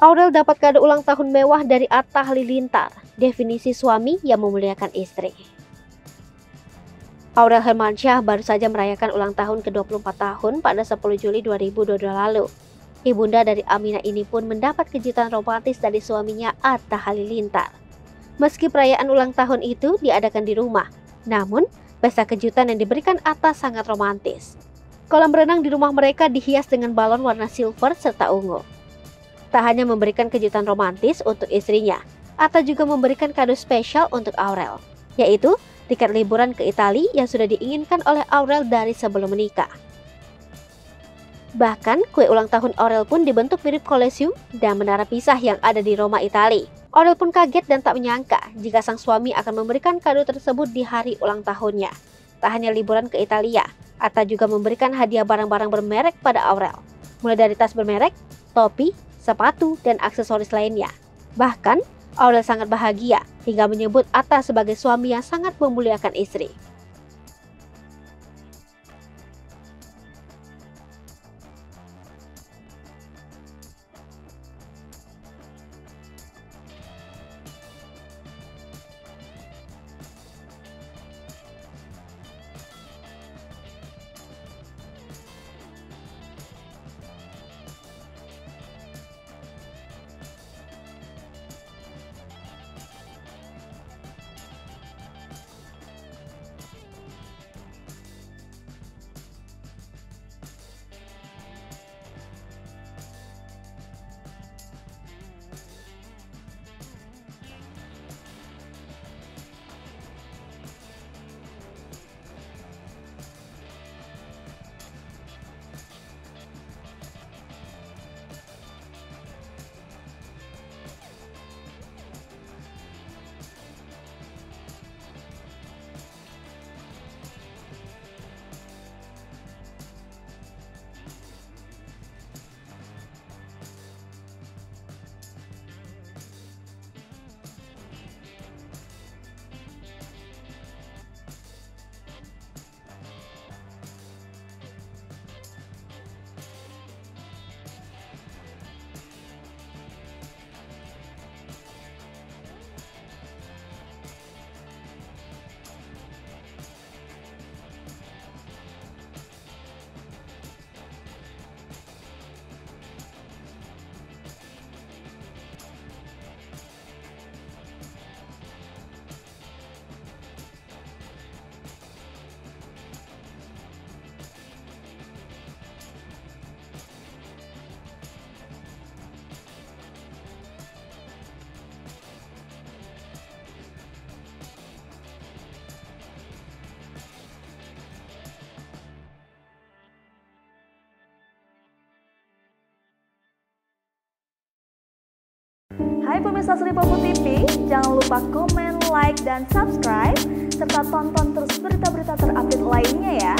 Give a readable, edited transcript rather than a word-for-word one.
Aurel dapat kado ulang tahun mewah dari Atta Halilintar. Definisi suami yang memuliakan istri. Aurel Hermansyah baru saja merayakan ulang tahun ke-24 tahun pada 10 Juli 2022 lalu. Ibunda dari Aminah ini pun mendapat kejutan romantis dari suaminya Atta Halilintar. Meski perayaan ulang tahun itu diadakan di rumah, namun pesta kejutan yang diberikan Atta sangat romantis. Kolam renang di rumah mereka dihias dengan balon warna silver serta ungu. Tak hanya memberikan kejutan romantis untuk istrinya, Atta juga memberikan kado spesial untuk Aurel, yaitu tiket liburan ke Italia yang sudah diinginkan oleh Aurel dari sebelum menikah. Bahkan kue ulang tahun Aurel pun dibentuk mirip Colosseum dan menara pisah yang ada di Roma, Italia. Aurel pun kaget dan tak menyangka jika sang suami akan memberikan kado tersebut di hari ulang tahunnya. Tak hanya liburan ke Italia, Atta juga memberikan hadiah barang-barang bermerek pada Aurel, mulai dari tas bermerek, topi, sepatu, dan aksesoris lainnya. Bahkan, Aurel sangat bahagia hingga menyebut Atta sebagai suami yang sangat memuliakan istri. Hai pemirsa Sri Popo TV, jangan lupa komen, like, dan subscribe, serta tonton terus berita-berita terupdate lainnya ya.